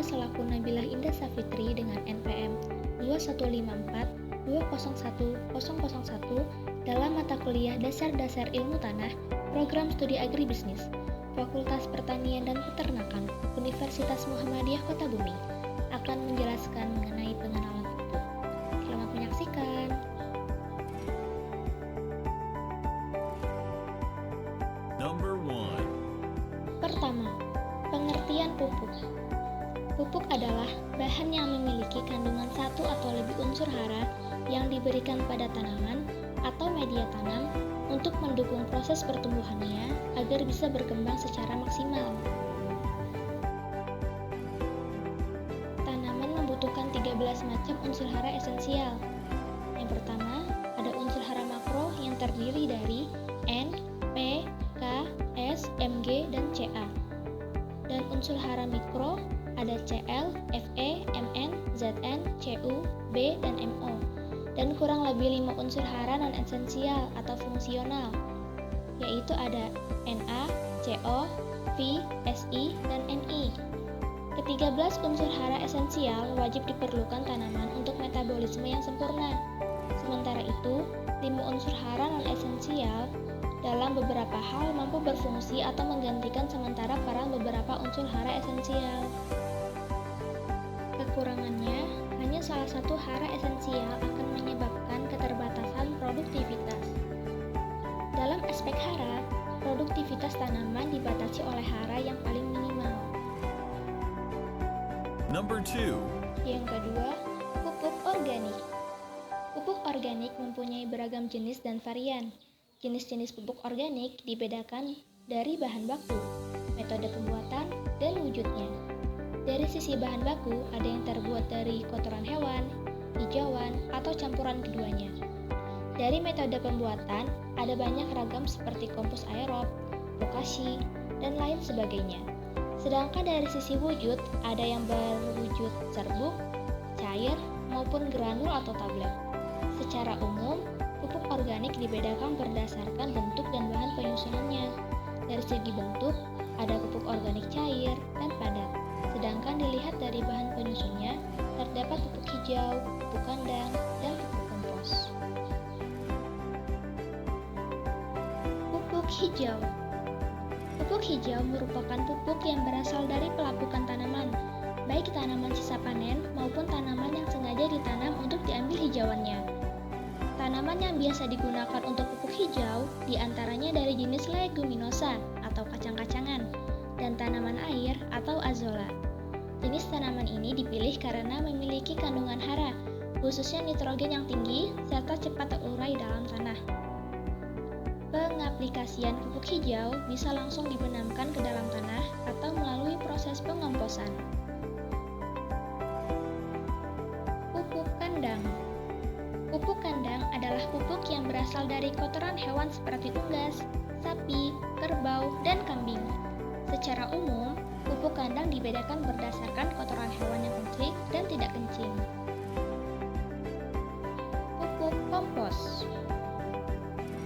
selaku Nabilah Indah Safitri dengan NPM 215420101 dalam mata kuliah Dasar-Dasar Ilmu Tanah, Program Studi Agribisnis, Fakultas Pertanian dan Peternakan, Universitas Muhammadiyah Kota Bumi, akan menjelaskan mengenai pengenalan pupuk. Selamat menyaksikan. Number 1. Pertama, pengertian pupuk. Pupuk adalah bahan yang memiliki kandungan satu atau lebih unsur hara yang diberikan pada tanaman atau media tanam untuk mendukung proses pertumbuhannya agar bisa berkembang secara maksimal. Tanaman membutuhkan 13 macam unsur hara esensial. Yang pertama, ada unsur hara makro yang terdiri dari N, P, K, S, Mg, dan Ca. Dan unsur hara mikro ada Cl, Fe, Mn, Zn, Cu, B, dan Mo. Dan kurang lebih 5 unsur hara non-esensial atau fungsional, yaitu ada Na, Co, Vi, Si, dan Ni. Ke-13 unsur hara esensial wajib diperlukan tanaman untuk metabolisme yang sempurna. Sementara itu, 5 unsur hara non-esensial dalam beberapa hal mampu berfungsi atau menggantikan sementara peran beberapa unsur hara esensial. Kekurangannya, hanya salah satu hara esensial akan menyebabkan keterbatasan produktivitas. Dalam aspek hara, produktivitas tanaman dibatasi oleh hara yang paling minimal. Number 2. Yang kedua, pupuk organik. Pupuk organik mempunyai beragam jenis dan varian. Jenis-jenis pupuk organik dibedakan dari bahan baku, metode pembuatan, dan wujudnya. Dari sisi bahan baku, ada yang terbuat dari kotoran hewan, hijauan, atau campuran keduanya. Dari metode pembuatan, ada banyak ragam seperti kompos aerob, bokashi, dan lain sebagainya. Sedangkan dari sisi wujud, ada yang berwujud serbuk, cair, maupun granul atau tablet. Secara umum, pupuk organik dibedakan berdasarkan bentuk dan bahan penyusunannya. Dari segi bentuk, ada pupuk organik cair dan padat. Sedangkan dilihat dari bahan penyusunnya, terdapat pupuk hijau, pupuk kandang, dan pupuk kompos. Pupuk hijau. Pupuk hijau merupakan pupuk yang berasal dari pelapukan tanaman, baik tanaman sisa panen maupun tanaman yang sengaja ditanam untuk diambil hijauannya. Tanaman yang biasa digunakan untuk pupuk hijau diantaranya dari jenis leguminosa atau kacang-kacangan dan tanaman air atau azolla. Jenis tanaman ini dipilih karena memiliki kandungan hara, khususnya nitrogen yang tinggi serta cepat terurai dalam tanah. Pengaplikasian pupuk hijau bisa langsung dibenamkan ke dalam tanah atau melalui proses pengomposan. Pupuk kandang. Pupuk kandang adalah pupuk yang berasal dari kotoran hewan seperti unggas, sapi, kerbau, dan kambing. Secara umum, pupuk kandang dibedakan berdasarkan kotoran hewan yang kencing dan tidak kencing. Pupuk kompos.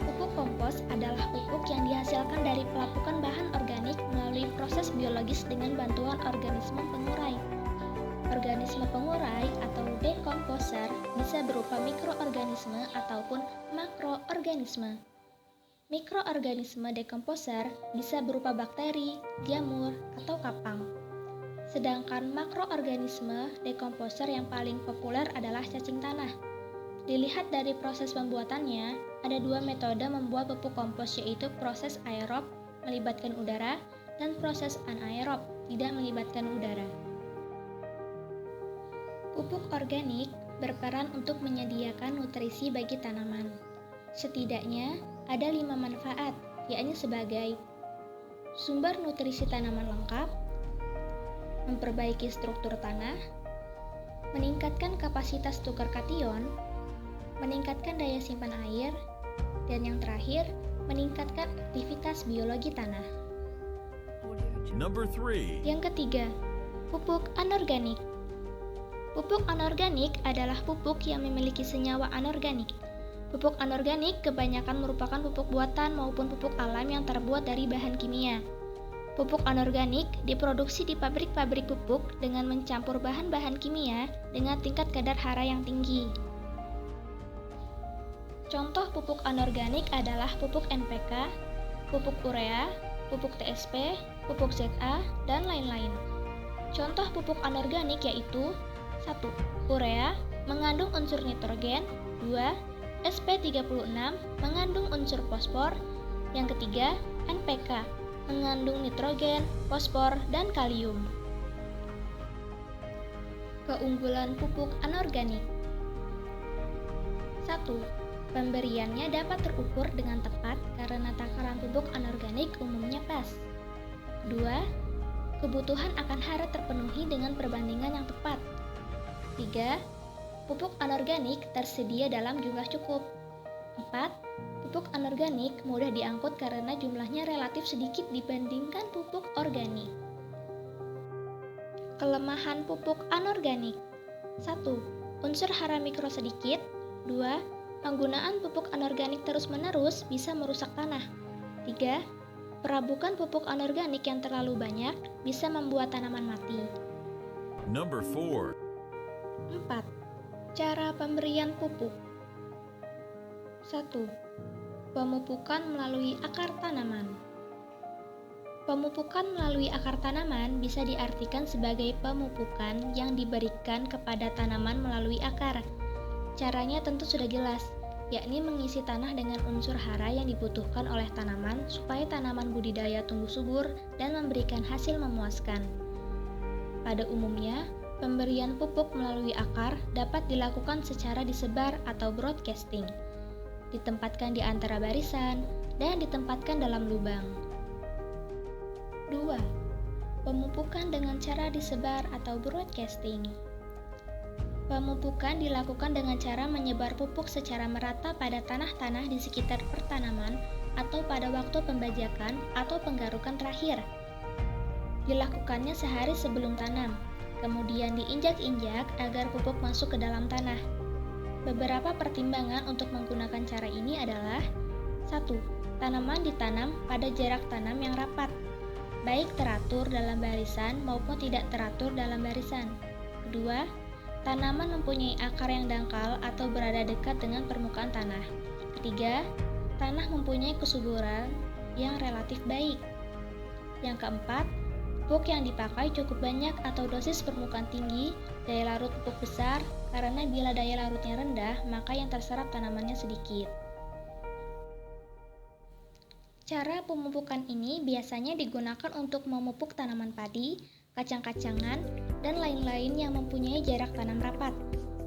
Pupuk kompos adalah pupuk yang dihasilkan dari pelapukan bahan organik melalui proses biologis dengan bantuan organisme pengurai. Organisme pengurai atau dekomposer bisa berupa mikroorganisme ataupun makroorganisme. Mikroorganisme dekomposer bisa berupa bakteri, jamur, atau kapang. Sedangkan makroorganisme dekomposer yang paling populer adalah cacing tanah. Dilihat dari proses pembuatannya, ada 2 metode membuat pupuk kompos, yaitu proses aerob melibatkan udara dan proses anaerob tidak melibatkan udara. Pupuk organik berperan untuk menyediakan nutrisi bagi tanaman. Setidaknya ada 5 manfaat, yakni sebagai sumber nutrisi tanaman lengkap, memperbaiki struktur tanah, meningkatkan kapasitas tukar kation, meningkatkan daya simpan air, dan yang terakhir, meningkatkan aktivitas biologi tanah. Number 3. Yang ketiga, pupuk anorganik. Pupuk anorganik adalah pupuk yang memiliki senyawa anorganik. Pupuk anorganik kebanyakan merupakan pupuk buatan maupun pupuk alam yang terbuat dari bahan kimia. Pupuk anorganik diproduksi di pabrik-pabrik pupuk dengan mencampur bahan-bahan kimia dengan tingkat kadar hara yang tinggi. Contoh pupuk anorganik adalah pupuk NPK, pupuk urea, pupuk TSP, pupuk ZA, dan lain-lain. Contoh pupuk anorganik yaitu 1. Urea mengandung unsur nitrogen, 2. SP36 mengandung unsur fosfor, yang ketiga NPK mengandung nitrogen, fosfor, dan kalium. Keunggulan pupuk anorganik. 1. Pemberiannya dapat terukur dengan tepat karena takaran pupuk anorganik umumnya pas. 2. Kebutuhan akan hara terpenuhi dengan perbandingan yang tepat. 3. Pupuk anorganik tersedia dalam jumlah cukup. 4. Pupuk anorganik mudah diangkut karena jumlahnya relatif sedikit dibandingkan pupuk organik. Kelemahan pupuk anorganik. 1. Unsur hara mikro sedikit. 2. Penggunaan pupuk anorganik terus-menerus bisa merusak tanah. 3. Perabukan pupuk anorganik yang terlalu banyak bisa membuat tanaman mati. Number 4. 4. Cara pemberian pupuk. 1. Pemupukan melalui akar tanaman. Pemupukan melalui akar tanaman bisa diartikan sebagai pemupukan yang diberikan kepada tanaman melalui akar. Caranya tentu sudah jelas, yakni mengisi tanah dengan unsur hara yang dibutuhkan oleh tanaman supaya tanaman budidaya tumbuh subur dan memberikan hasil memuaskan. Pada umumnya, pemberian pupuk melalui akar dapat dilakukan secara disebar atau broadcasting, ditempatkan di antara barisan, dan ditempatkan dalam lubang. 2. Pemupukan dengan cara disebar atau broadcasting. Pemupukan dilakukan dengan cara menyebar pupuk secara merata pada tanah-tanah di sekitar pertanaman atau pada waktu pembajakan atau penggarukan terakhir. Dilakukannya sehari sebelum tanam, kemudian diinjak-injak agar pupuk masuk ke dalam tanah. Beberapa pertimbangan untuk menggunakan cara ini adalah: 1. Tanaman ditanam pada jarak tanam yang rapat, baik teratur dalam barisan maupun tidak teratur dalam barisan. 2. Tanaman mempunyai akar yang dangkal atau berada dekat dengan permukaan tanah. 3. Tanah mempunyai kesuburan yang relatif baik. Yang keempat, pupuk yang dipakai cukup banyak atau dosis permukaan tinggi, daya larut pupuk besar, karena bila daya larutnya rendah, maka yang terserap tanamannya sedikit. Cara pemupukan ini biasanya digunakan untuk memupuk tanaman padi, kacang-kacangan, dan lain-lain yang mempunyai jarak tanam rapat.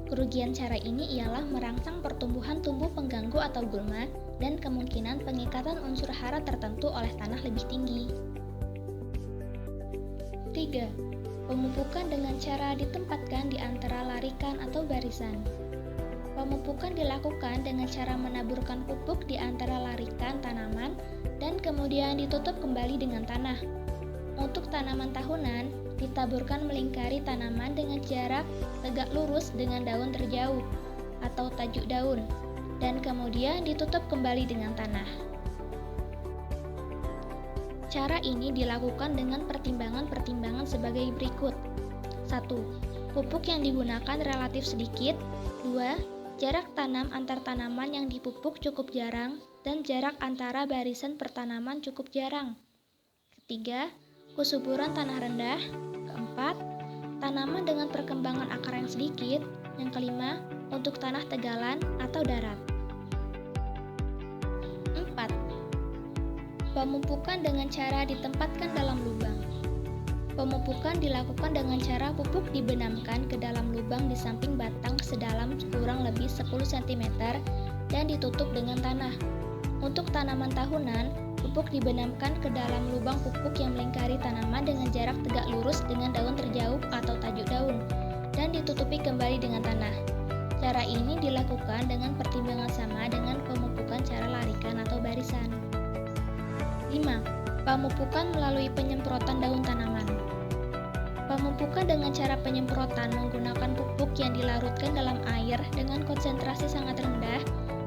Kerugian cara ini ialah merangsang pertumbuhan tumbuh pengganggu atau gulma dan kemungkinan pengikatan unsur hara tertentu oleh tanah lebih tinggi. 3. Pemupukan dengan cara ditempatkan di antara larikan atau barisan. Pemupukan dilakukan dengan cara menaburkan pupuk di antara larikan tanaman dan kemudian ditutup kembali dengan tanah. Untuk tanaman tahunan, ditaburkan melingkari tanaman dengan jarak tegak lurus dengan daun terjauh atau tajuk daun, dan kemudian ditutup kembali dengan tanah. Cara ini dilakukan dengan pertimbangan-pertimbangan sebagai berikut. 1. Pupuk yang digunakan relatif sedikit. 2. Jarak tanam antar tanaman yang dipupuk cukup jarang dan jarak antara barisan pertanaman cukup jarang. 3. Kesuburan tanah rendah. 4. Tanaman dengan perkembangan akar yang sedikit. Yang kelima, untuk tanah tegalan atau darat. 4. Pemupukan dengan cara ditempatkan dalam lubang. Pemupukan dilakukan dengan cara pupuk dibenamkan ke dalam lubang di samping batang sedalam kurang lebih 10 cm dan ditutup dengan tanah. Untuk tanaman tahunan, pupuk dibenamkan ke dalam lubang pupuk yang melingkari tanaman dengan jarak tegak lurus dengan daun terjauh atau tajuk daun, dan ditutupi kembali dengan tanah. Cara ini dilakukan dengan pertimbangan sama dengan pemupukan cara larikan atau barisan. 5. Pemupukan melalui penyemprotan daun tanaman. Pemupukan dengan cara penyemprotan menggunakan pupuk yang dilarutkan dalam air dengan konsentrasi sangat rendah,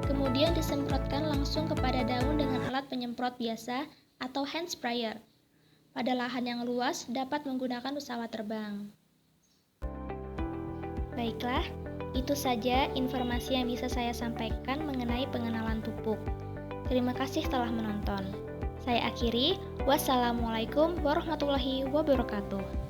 kemudian disemprotkan langsung kepada daun dengan alat penyemprot biasa atau hand sprayer. pada lahan yang luas dapat menggunakan pesawat terbang. Baiklah, itu saja informasi yang bisa saya sampaikan mengenai pengenalan pupuk. Terima kasih telah menonton. Saya akhiri, wassalamualaikum warahmatullahi wabarakatuh.